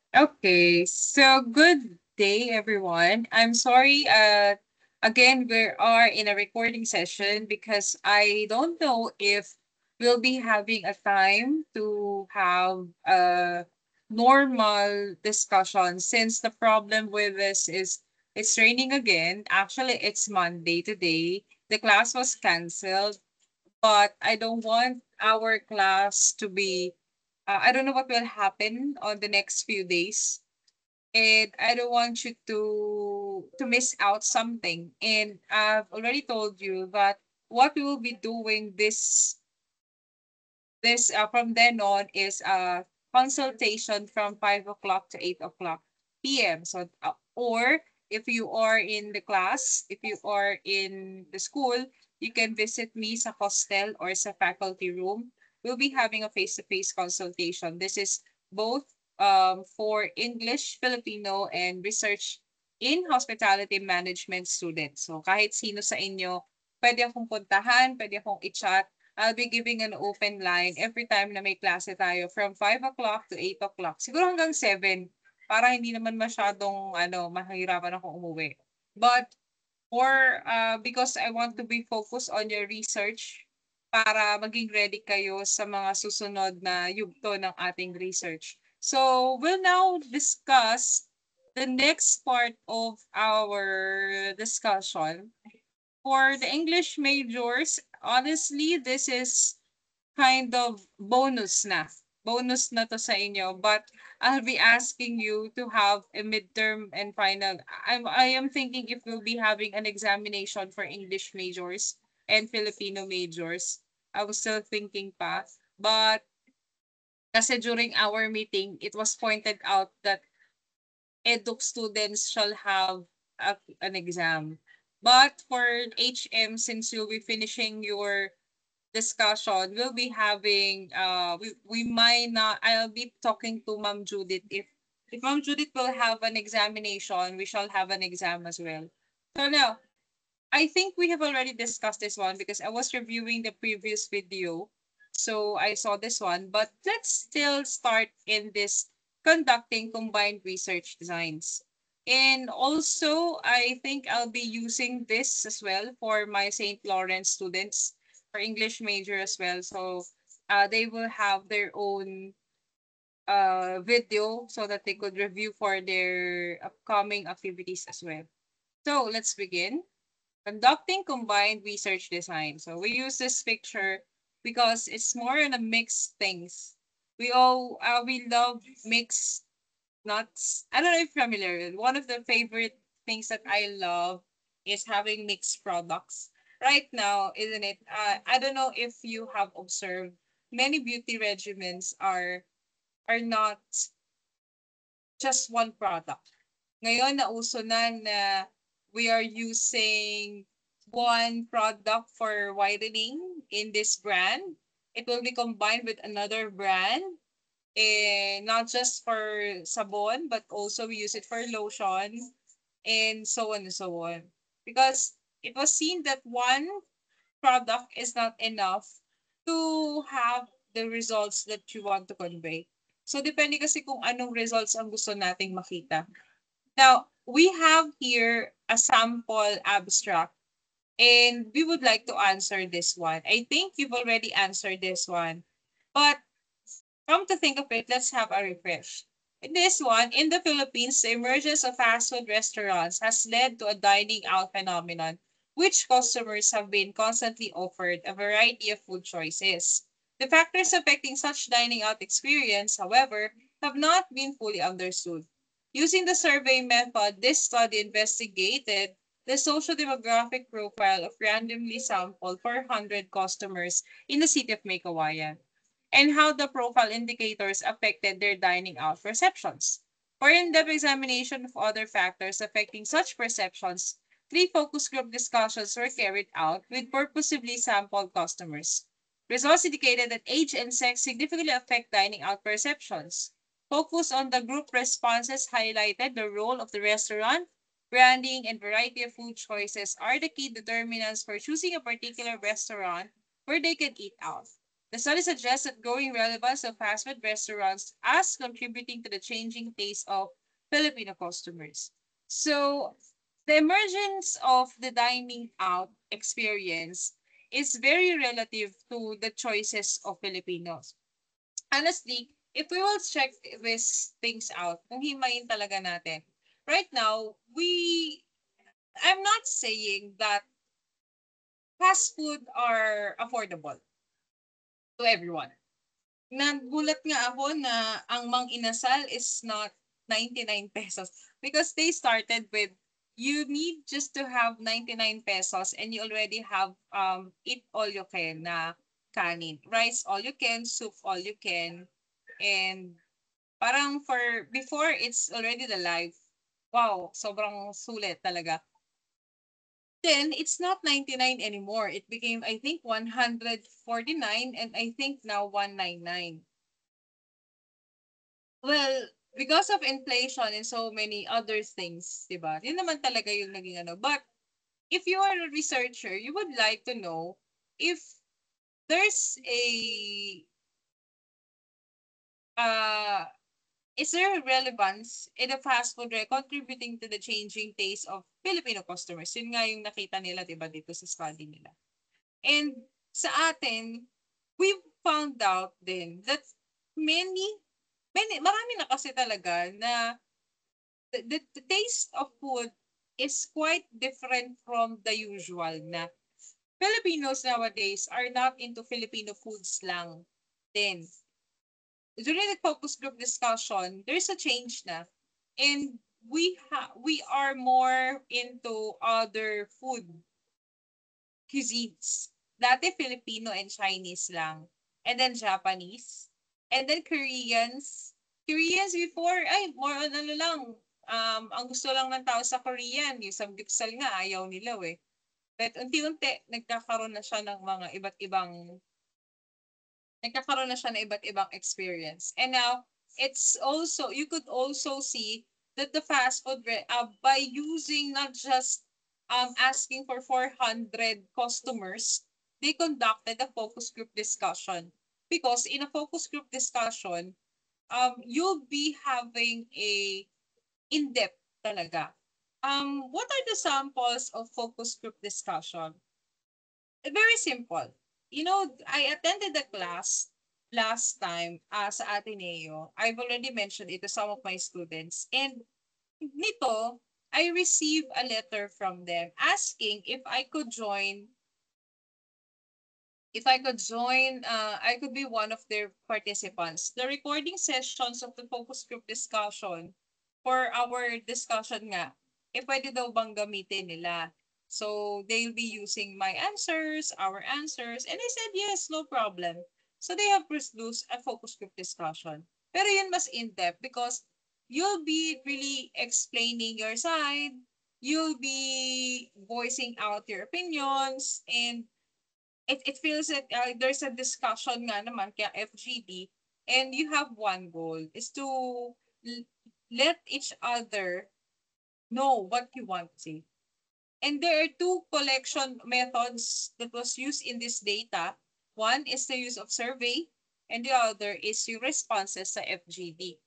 Okay, so good day, everyone. I'm sorry. Again, we are in a recording session because I don't know if we'll be having a time to have a normal discussion since the problem with this is it's raining again. Actually, it's Monday today. The class was canceled, but I don't want our class to be I don't know what will happen on the next few days, and I don't want you to miss out something. And I've already told you that what we will be doing this from then on is a consultation from 5 o'clock to 8 o'clock p.m. So or if you are in the class, if you are in the school, you can visit me sa hostel or sa faculty room. We'll be having a face-to-face consultation. This is both for English, Filipino, and research in hospitality management students. So kahit sino sa inyo, pwede akong puntahan, pwede akong i-chat. I'll be giving an open line every time na may klase tayo from 5 o'clock to 8 o'clock. Siguro hanggang 7 para hindi naman masyadong mahirapan akong umuwi. But because I want to be focused on your research para maging ready kayo sa mga susunod na yugto ng ating research. So, we'll now discuss the next part of our discussion. For the English majors, honestly, this is kind of bonus na. Bonus na to sa inyo. But I'll be asking you to have a midterm and final. I am thinking if we'll be having an examination for English majors and Filipino majors. I was still thinking pa. But kasi during our meeting, it was pointed out that EDUC students shall have an exam. But for HM, since you'll be finishing your discussion, we'll be having we might not I'll be talking to Ma'am Judith if Ma'am Judith will have an examination, we shall have an exam as well. So now, I think we have already discussed this one because I was reviewing the previous video. So I saw this one, but let's still start in this conducting combined research designs. And also, I think I'll be using this as well for my St. Lawrence students for English major as well. So they will have their own video so that they could review for their upcoming activities as well. So let's begin. Conducting combined research design. So we use this picture because it's more in a mixed things. We love mixed nuts. I don't know if you're familiar. One of the favorite things that I love is having mixed products. Right now, isn't it? I don't know if you have observed many beauty regimens are not just one product. Ngayon nauso na we are using one product for whitening in this brand. It will be combined with another brand, and not just for sabon, but also we use it for lotion and so on and so on. Because it was seen that one product is not enough to have the results that you want to convey. So, depende kasi kung anong results ang gusto nating makita. Now, we have here a sample abstract, and we would like to answer this one. I think you've already answered this one. But come to think of it, let's have a refresh. In this one, in the Philippines, the emergence of fast food restaurants has led to a dining out phenomenon, which customers have been constantly offered a variety of food choices. The factors affecting such dining out experience, however, have not been fully understood. Using the survey method, this study investigated the social demographic profile of randomly sampled 400 customers in the city of Maykawayan and how the profile indicators affected their dining out perceptions. For in-depth examination of other factors affecting such perceptions, three focus group discussions were carried out with purposefully sampled customers. Results indicated that age and sex significantly affect dining out perceptions. Focus on the group responses highlighted the role of the restaurant, branding, and variety of food choices are the key determinants for choosing a particular restaurant where they can eat out. The study suggests that growing relevance of fast food restaurants as contributing to the changing taste of Filipino customers. So, the emergence of the dining out experience is very relative to the choices of Filipinos. Honestly, if we will check these things out, kung himayin talaga natin, right now, I'm not saying that fast food are affordable to everyone. Nagulat nga ako na ang Mang Inasal is not 99 pesos because they started with you need just to have 99 pesos and you already have eat all you can na kanin. Rice all you can, soup all you can, and parang for before it's already the life. Wow, sobrang sulit talaga. Then it's not 99 anymore. It became I think 149 and I think now 199. Well, because of inflation and so many other things, 'di ba? Yun naman talaga yung naging ano. But if you are a researcher, you would like to know if there's a uh is there a relevance in the fast food contributing to the changing taste of Filipino customers? Yun nga yung nakita nila, 'di ba, dito sa study nila. And sa atin, we found out din that marami na kasi talaga na the taste of food is quite different from the usual na Filipinos nowadays are not into Filipino foods lang. Then, during the focus group discussion, there's a change na. And we are more into other food cuisines. Dati Filipino and Chinese lang. And then Japanese. And then Koreans. Koreans before, ay, more on ano lang. Ang gusto lang ng tao sa Korean, yung samgyeopsal nga, ayaw nila eh. But unti-unti, nagkakaroon na siya ng iba't ibang experience. And now, you could also see that the fast food, by using not just asking for 400 customers, they conducted a focus group discussion. Because in a focus group discussion, you'll be having a in-depth talaga. What are the samples of focus group discussion? Very simple. You know, I attended the class last time sa Ateneo. I've already mentioned it to some of my students. And nito, I received a letter from them asking I could be one of their participants. The recording sessions of the focus group discussion for our discussion nga, pwede daw bang gamitin nila. So, they'll be using my answers, our answers, and I said, yes, no problem. So, they have produced a focus group discussion. Pero yun mas in-depth because you'll be really explaining your side, you'll be voicing out your opinions, and it feels that there's a discussion nga naman kaya FGD and you have one goal is to l- let each other know what you want to say. And there are two collection methods that was used in this data. One is the use of survey and the other is your responses sa FGD.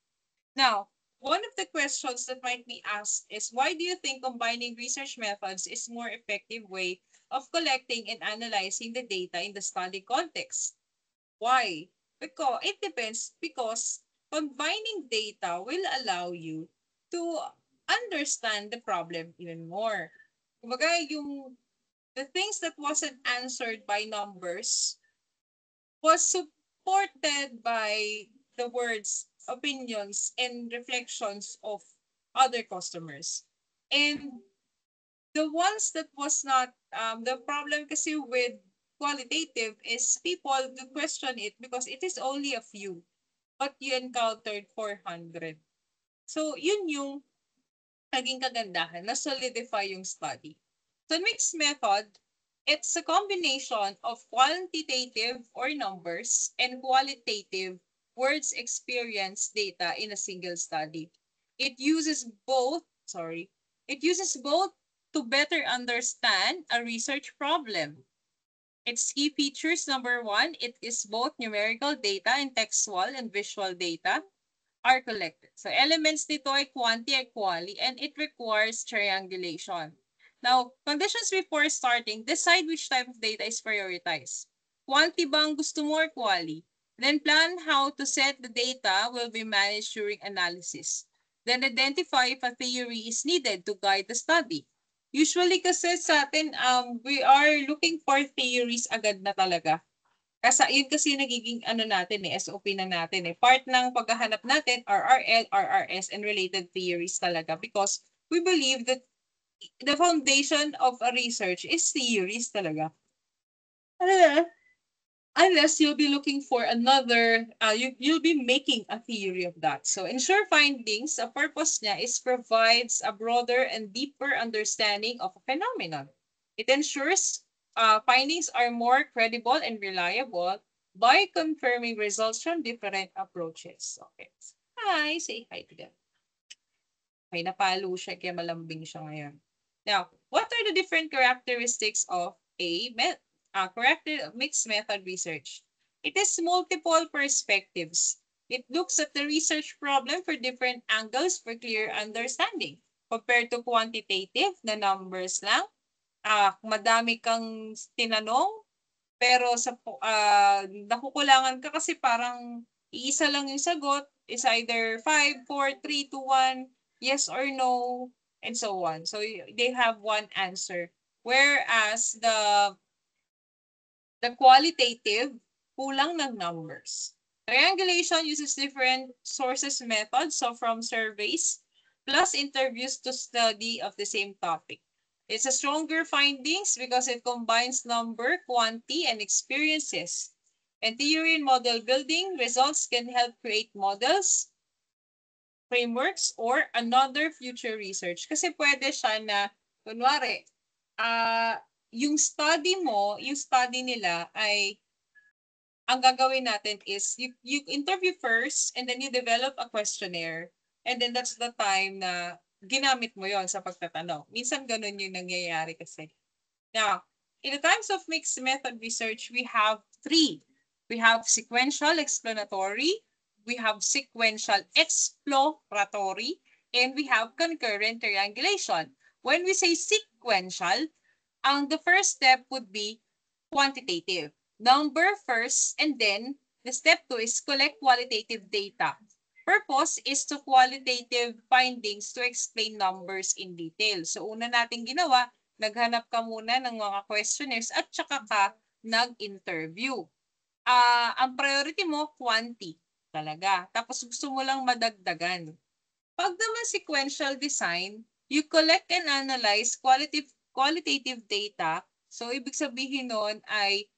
Now, one of the questions that might be asked is why do you think combining research methods is more effective way of collecting and analyzing the data in the study context? Why? Because it depends because combining data will allow you to understand the problem even more. Kumbaga, the things that wasn't answered by numbers was supported by the words, opinions, and reflections of other customers. And the ones that was not, the problem kasi with qualitative is people to question it because it is only a few, but you encountered 400. So, yun yung naging kagandahan, na solidify yung study. So mixed method, it's a combination of quantitative or numbers and qualitative words experience data in a single study. It uses it uses both to better understand a research problem. Its key features, number one, it is both numerical data and textual and visual data are collected. So elements nito ay quanti ay quali and it requires triangulation. Now, conditions before starting, decide which type of data is prioritized. Quanti bang gusto mo or quali? Then plan how to set the data will be managed during analysis. Then identify if a theory is needed to guide the study. Usually kasi sa atin, we are looking for theories agad na talaga. Kasi yun kasi nagiging ano natin SOP na natin Part ng paghahanap natin, RRL, RRS, and related theories talaga because we believe that the foundation of a research is theories talaga. Unless you'll be looking for another, you'll be making a theory of that. So ensure findings, the purpose niya is provides a broader and deeper understanding of a phenomenon. It ensures findings are more credible and reliable by confirming results from different approaches. Okay. Hi, say hi to them. May napalo siya kaya malambing siya ngayon. Now, what are the different characteristics of a mixed method research? It is multiple perspectives. It looks at the research problem for different angles for clear understanding. Compared to quantitative na numbers lang, madami kang tinanong, pero sa nakukulangan ka kasi parang iisa lang yung sagot is either 5, 4, 3, 2, 1, yes or no, and so on. So they have one answer. Whereas the qualitative, kulang ng numbers. Triangulation uses different sources methods, so from surveys plus interviews to study of the same topic. It's a stronger findings because it combines number, quantity, and experiences. And theory and model building results can help create models, frameworks, or another future research. Kasi pwede siya na, kunwari, yung study nila ay, ang gagawin natin is, you interview first, and then you develop a questionnaire. And then that's the time na ginamit mo yon sa pagtatanong. Minsan ganun yung nangyayari kasi. Now, in the times of mixed method research, we have three. We have sequential explanatory, we have sequential exploratory, and we have concurrent triangulation. When we say sequential, the first step would be quantitative. Number first, and then the step 2 is collect qualitative data. Purpose is to qualitative findings to explain numbers in detail. So una nating ginawa, naghanap ka muna ng mga questionnaires at saka ka nag-interview. Ang priority mo, quantity talaga. Tapos gusto mo lang madagdagan. Pag naman sequential design, you collect and analyze qualitative data. So ibig sabihin nun ay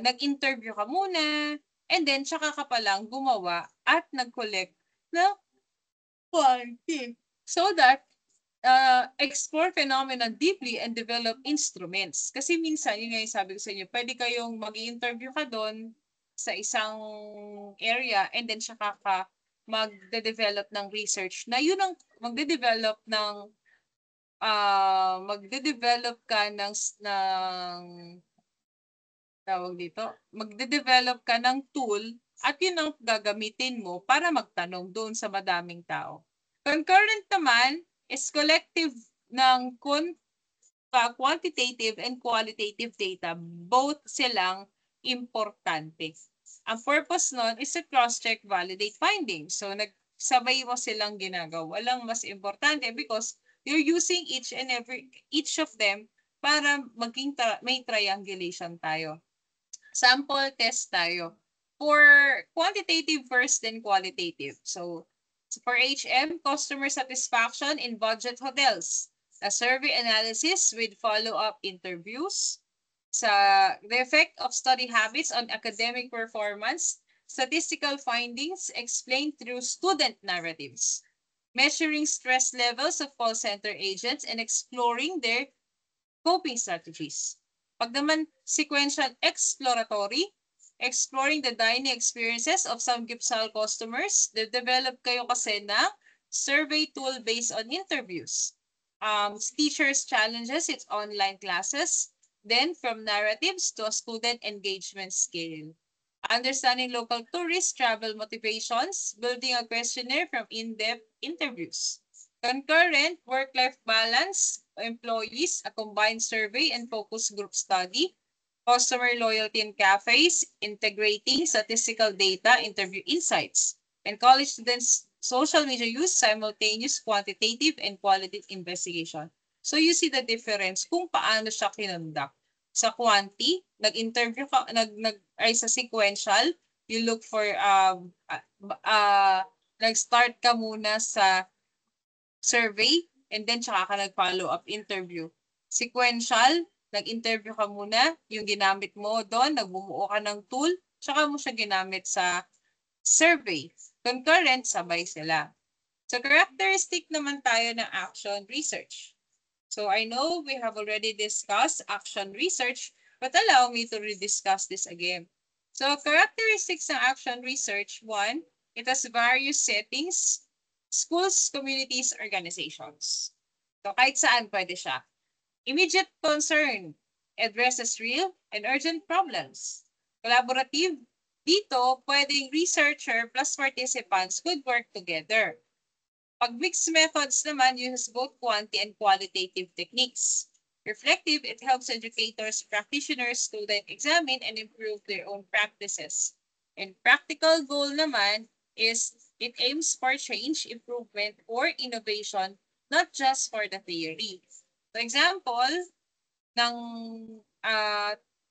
nag-interview ka muna, and then tsaka ka palang gumawa at nag-collect ng quantity. So that explore phenomena deeply and develop instruments. Kasi minsan, yun nga yung sabi ko sa inyo, pwede kayong mag-interview ka doon sa isang area and then saka ka magde-develop ng research na yun ang magde-develop ka ng tawag dito, magde-develop ka ng tool at yun ang gagamitin mo para magtanong doon sa madaming tao. Concurrent naman is collective ng quantitative and qualitative data. Both silang importante. Ang purpose nun is to cross-check, validate findings. So, nagsabay mo silang ginagawa. Walang mas importante because you're using each of them para maging may triangulation tayo. Sample test tayo. For quantitative first, then qualitative. So for HM, customer satisfaction in budget hotels. A survey analysis with follow-up interviews. The effect of study habits on academic performance. Statistical findings explained through student narratives. Measuring stress levels of call center agents and exploring their coping strategies. Pag naman sequential exploratory, exploring the dining experiences of some Gipsal customers, develop kayo kasi ng survey tool based on interviews. Teachers' challenges, it's online classes. Then from narratives to a student engagement scale. Understanding local tourist travel motivations, building a questionnaire from in-depth interviews. Concurrent work-life balance, employees, a combined survey and focus group study. Customer loyalty in cafes, integrating statistical data, interview insights. And college students' social media use, simultaneous quantitative and qualitative investigation. So you see the difference kung paano siya kinonduct. Sa quanti, nag-interview ka, ay sa sequential, you look for, nag-start ka muna sa survey, and then tsaka ka nag-follow up interview. Sequential, nag-interview ka muna, yung ginamit mo doon, nagbumuo ka ng tool, tsaka mo siya ginamit sa survey. Concurrent, sabay sila. So characteristic naman tayo ng action research. So I know we have already discussed action research, but allow me to rediscuss this again. So characteristics ng action research, one, it has various settings, schools, communities, organizations. So kahit saan pwede siya. Immediate concern, addresses real and urgent problems. Collaborative, dito pwedeng researcher plus participants could work together. Pag mixed methods naman uses both quanti and qualitative techniques. Reflective, it helps educators, practitioners, students examine and improve their own practices. And practical goal naman is it aims for change, improvement, or innovation, not just for the theory. For example, ng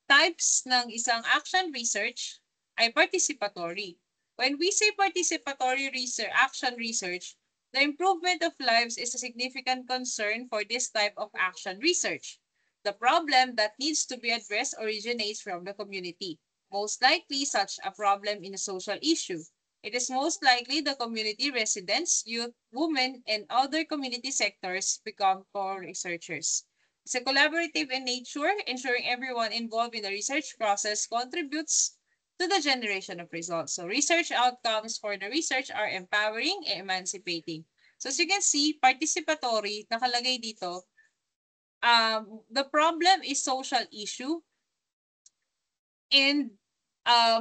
types ng isang action research ay participatory. When we say participatory research, action research, the improvement of lives is a significant concern for this type of action research. The problem that needs to be addressed originates from the community. Most likely, such a problem in a social issue. It is most likely the community residents, youth, women, and other community sectors become co-researchers. It's a collaborative in nature, ensuring everyone involved in the research process contributes to the generation of results. So research outcomes for the research are empowering and emancipating. So as you can see, participatory, nakalagay dito, the problem is social issue and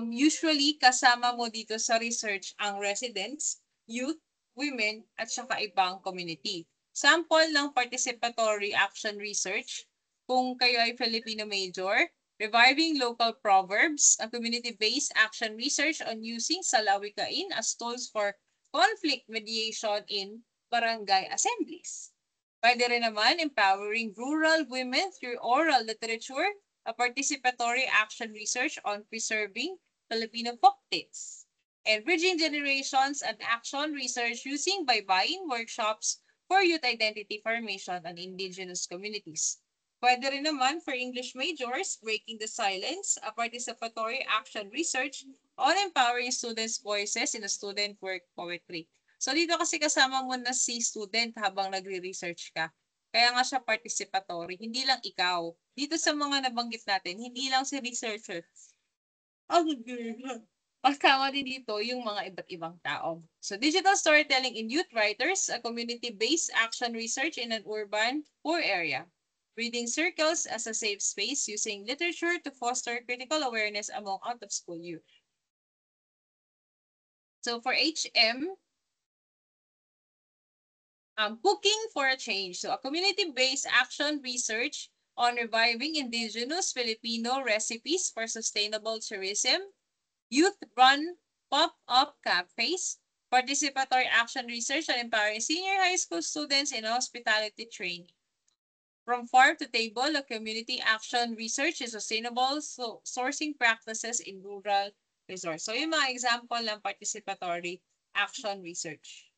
usually kasama mo dito sa research ang residents, youth, women, at saka ibang community. Sample ng participatory action research, kung kayo ay Filipino major, reviving local proverbs, a community-based action research on using salawikain as tools for conflict mediation in barangay assemblies. Pwede rin naman empowering rural women through oral literature, a participatory action research on preserving Filipino folktales. And bridging generations and action research using baybayin workshops for youth identity formation on indigenous communities. Pwede rin naman for English majors, Breaking the Silence, a participatory action research on empowering students' voices in the student work poetry. So dito kasi kasama mo na si student habang nagre-research ka. Kaya nga siya participatory, hindi lang ikaw. Dito sa mga nabanggit natin, hindi lang si researcher. Kasama din dito yung mga iba't ibang tao. So digital storytelling in youth writers, a community-based action research in an urban poor area. Reading circles as a safe space using literature to foster critical awareness among out-of-school youth. So for HM, cooking for a change. So a community-based action research on reviving indigenous Filipino recipes for sustainable tourism, youth-run pop-up cafes, participatory action research on empowering senior high school students in hospitality training. From farm to table, a community action research is sustainable sourcing practices in rural resorts. So yung mga example ng participatory action research.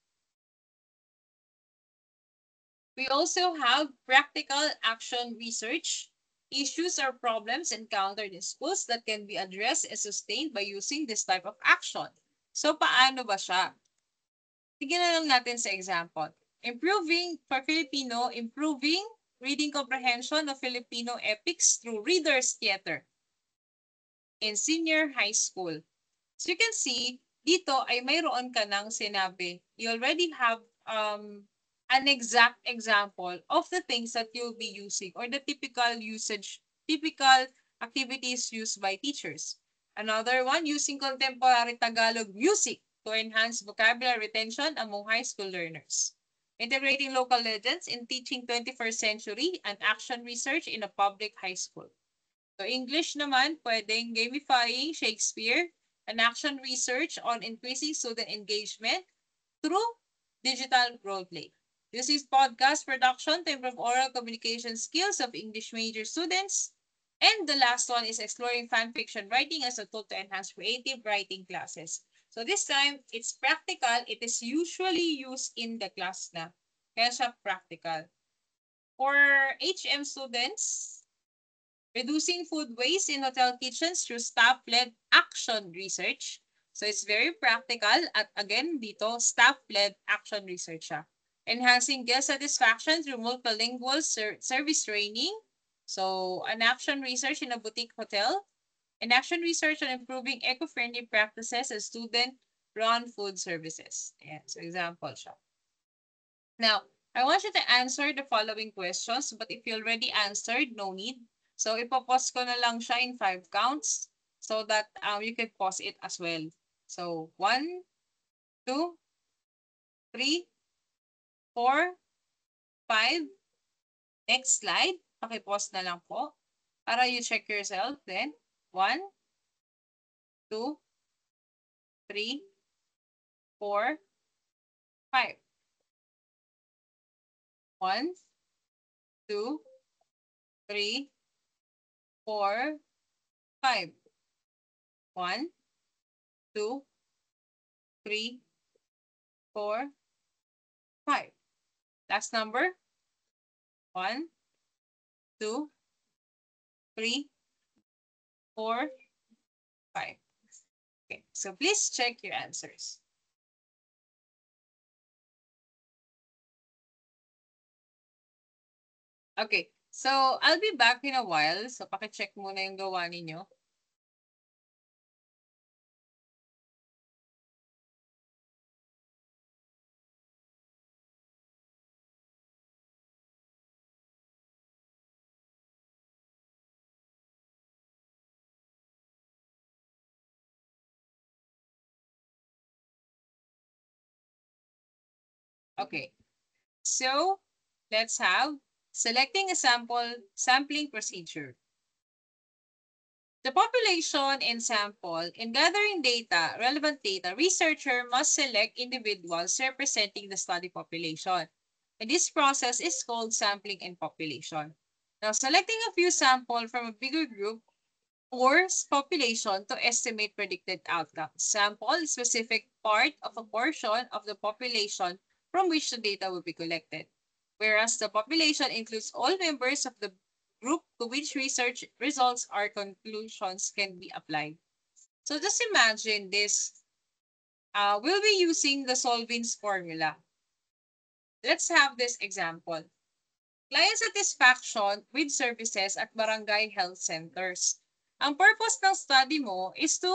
We also have practical action research, issues or problems encountered in schools that can be addressed and sustained by using this type of action. So paano ba siya? Tignan na lang natin sa example. Improving reading comprehension of Filipino epics through readers theater in senior high school. So you can see, dito ay mayroon ka ng sinabi. You already have an exact example of the things that you'll be using or the typical usage typical activities used by teachers. Another one, using contemporary Tagalog music to enhance vocabulary retention among high school learners. Integrating local legends in teaching 21st century and action research in a public high school. So English naman, pwedeng gamifying Shakespeare and action research on increasing student engagement through digital roleplay. This is podcast production to improve oral communication skills of English major students. And the last one is exploring fan fiction writing as a tool to enhance creative writing classes. So this time, it's practical. It is usually used in the class na. Kaya siya practical. For HM students, reducing food waste in hotel kitchens through staff-led action research. So it's very practical at again dito, staff-led action research siya. Enhancing guest satisfaction through multilingual service training. So an action research in a boutique hotel. An action research on improving eco-friendly practices as student-run food services. Ayan, so example siya. Now, I want you to answer the following questions, but if you already answered, no need. So, ipopause ko na lang siya in 5 counts so that you can pause it as well. So, 1, 2, 3, 4, 5. Next slide. Pakipause na lang po para you check yourself. Then, 1, 2, 3, 4, 5. 1, 2, 3, 4, 5. 1, 2, 3, 4, 5. Last number. 1, 2, 3, 4, 5. Okay, so please check your answers. Okay, so I'll be back in a while. So pakicheck muna yung gawa ninyo. Okay, so let's have selecting a sampling procedure. The population and sample, in gathering data, relevant data, researcher must select individuals representing the study population. And this process is called sampling and population. Now, selecting a few sample from a bigger group or population to estimate predicted outcomes. Sample is specific part of a portion of the population from which the data will be collected. Whereas the population includes all members of the group to which research results or conclusions can be applied. So just imagine this. We'll be using the Solvins formula. Let's have this example. Client satisfaction with services at barangay health centers. Ang purpose ng study mo is to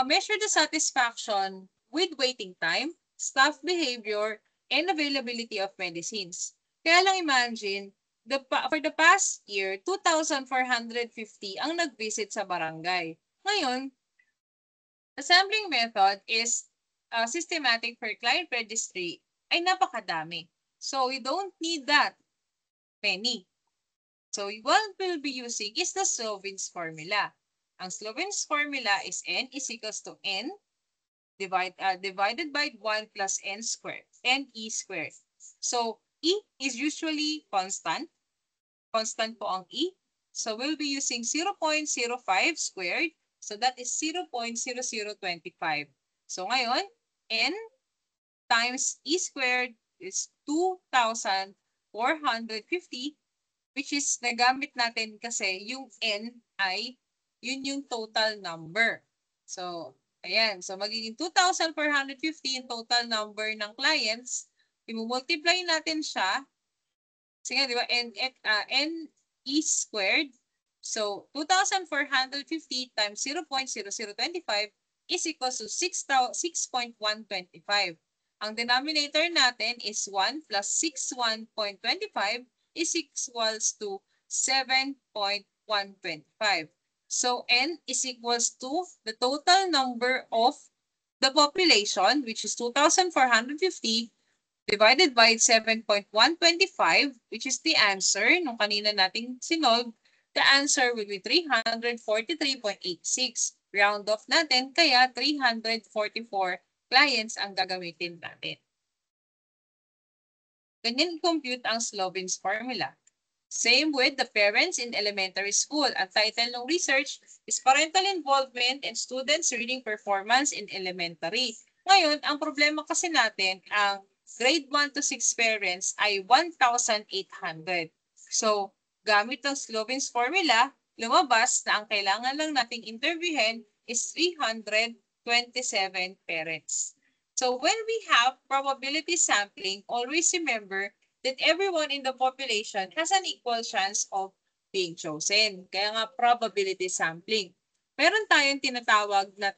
measure the satisfaction with waiting time, staff behavior, and availability of medicines. Kaya lang imagine, for the past year, 2,450 ang nag-visit sa barangay. Ngayon, the sampling method is systematic for client registry ay napakadami. So, we don't need that many. So, what we'll be using is the Sloven's formula. Ang Sloven's formula is n is equals to n divided by 1 plus n squared, n-e squared. So, e is usually constant. Constant po ang e. So, we'll be using 0.05 squared. So, that is 0.0025. So, ngayon, n times e squared is 2,450, which is nagamit natin kasi yung n ay yun yung total number. So, ayan. So, magiging 2,450 yung total number ng clients. I-multiply natin siya. Sige, di ba? N e squared. So, 2,450 times 0.0025 is equals to 6.125. Ang denominator natin is 1 plus 61.25 is equals to 7.125. So N is equals to the total number of the population, which is 2,450, divided by 7.125, which is the answer nung kanina nating sinolve. The answer will be 343.86. Round off natin, kaya 344 clients ang gagamitin natin. Ganyan compute ang Sloven's formula. Same with the parents in elementary school. Ang title ng research is Parental Involvement and Students' Reading Performance in Elementary. Ngayon, ang problema kasi natin, ang grade 1 to 6 parents ay 1,800. So, gamit ang Sloven's formula, lumabas na ang kailangan lang nating interviewin is 327 parents. So, when we have probability sampling, always remember that everyone in the population has an equal chance of being chosen. Kaya nga probability sampling. Meron tayong tinatawag na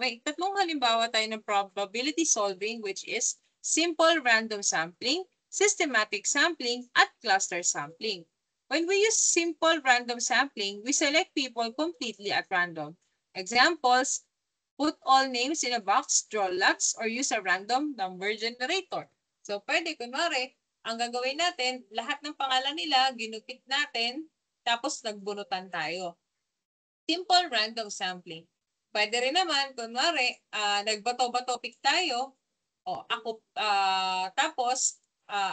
may tatlong halimbawa tayo ng probability solving, which is simple random sampling, systematic sampling, at cluster sampling. When we use simple random sampling, we select people completely at random. Examples, put all names in a box, draw lots, or use a random number generator. So, pwede, kunwari, ang gagawin natin, lahat ng pangalan nila, ginupit natin, tapos nagbunutan tayo. Simple random sampling. Pwede rin naman, kunwari, nagbato-bato pick tayo, tapos,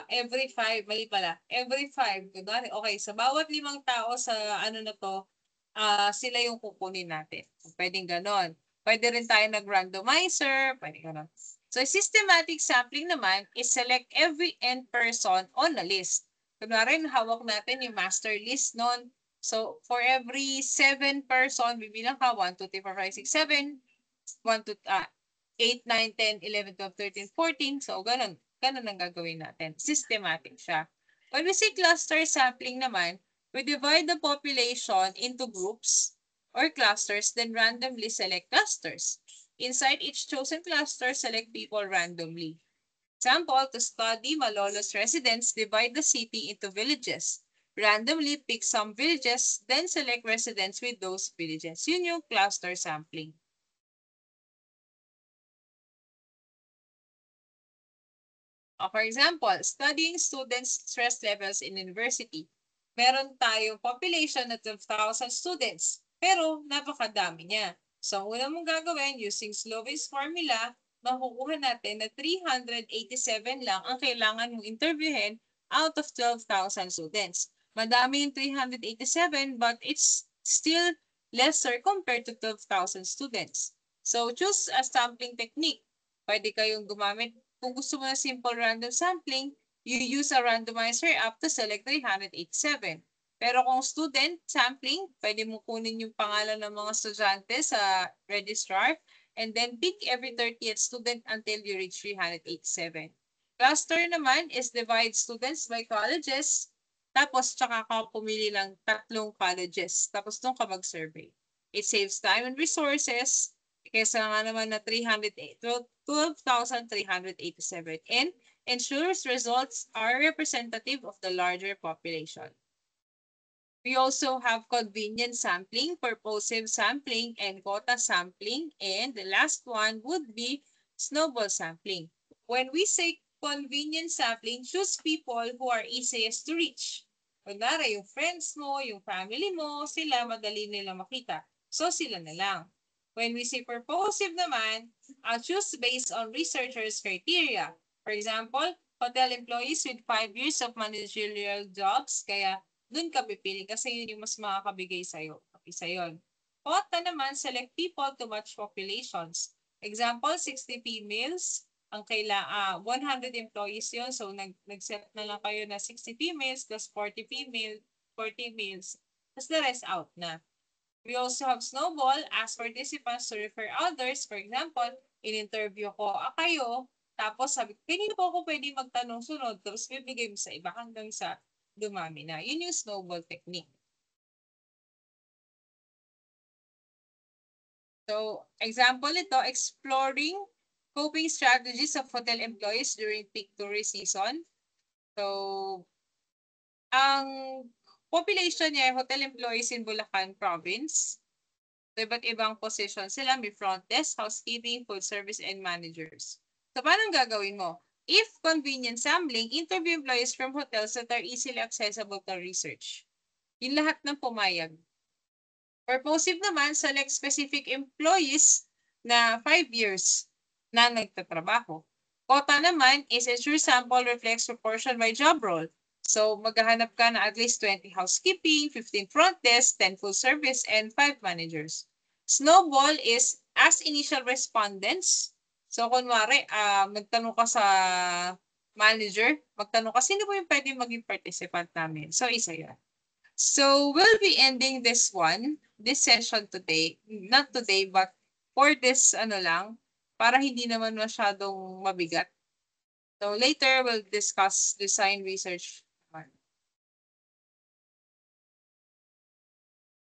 every 5, mali pala, every 5, kunwari, okay, sa bawat 5 tao sa ano na to, sila yung kukunin natin. Pwedeng ganon. Pwede rin tayo nag-randomizer, pwede ganon. So, systematic sampling naman is select every N person on a list. Kunwari, hawak natin yung master list nun. So, for every 7 person, bibilang ka 1, 2, 3, 4, 5, 6, 7, 1, 2, 8, 9, 10, 11, 12, 13, 14. So, ganun. Ganun ang gagawin natin. Systematic siya. When we say cluster sampling naman, we divide the population into groups or clusters, then randomly select clusters. Inside each chosen cluster, select people randomly. Example, to study Malolos residents, divide the city into villages. Randomly pick some villages, then select residents with those villages. Yun yung cluster sampling. For example, studying students' stress levels in university. Meron tayong population na 12,000 students, pero napakadami niya. So, ang una mong gagawin, using Sloven's formula, makukuha natin na 387 lang ang kailangan mong interviewin out of 12,000 students. Madami yung 387, but it's still lesser compared to 12,000 students. So, choose a sampling technique. Pwede kayong gumamit. Kung gusto mo na simple random sampling, you use a randomizer app to select 387. Pero kung student sampling, pwede mo kunin yung pangalan ng mga estudyante sa registrar and then pick every 30th student until you reach 387. Cluster naman is divide students by colleges, tapos tsaka ka pumili lang 3 colleges, tapos doon ka mag-survey. It saves time and resources, kesa nga naman na 12,387 and ensures results are representative of the larger population. We also have convenience sampling, purposive sampling, and quota sampling. And the last one would be snowball sampling. When we say convenience sampling, choose people who are easiest to reach. Kunwari, yung friends mo, yung family mo, sila madali nila makita. So, sila na lang. When we say purposive naman, choose based on researchers' criteria. For example, hotel employees with 5 years of managerial jobs, kaya dun ka pipili kasi yun yung mas makakabigay sa'yo. Isa yun. Quota naman, select people to match populations. Example, 60 females, ang 100 employees yun. So, nag-set na lang kayo na 60 females plus 40 males. Tapos the rest out na. We also have snowball, ask participants to refer others. For example, in-interview ko kayo, tapos sabi ko, kanino po ako pwede magtanong sunod, tapos bibigay mo sa iba hanggang sa dumami na. Yun yung snowball technique. So, example ito, exploring coping strategies of hotel employees during peak tourist season. So, ang population niya ay hotel employees in Bulacan Province. So, iba't ibang position sila. May front desk, housekeeping, food service, and managers. So, paano gagawin mo? If convenient sampling, interview employees from hotels that are easily accessible to research. Yung lahat ng pumayag. Purposive naman, select specific employees na 5 years na nagtatrabaho. Quota naman is ensure sample reflects proportion by job role. So, maghahanap ka na at least 20 housekeeping, 15 front desk, 10 full service, and 5 managers. Snowball is as initial respondents. So, kunwari, magtanong ka sa manager, magtanong ka, sino po yung pwede maging participant namin? So, isa yan. So, we'll be ending this session today. Not today, but for this, para hindi naman masyadong mabigat. So, later, we'll discuss design research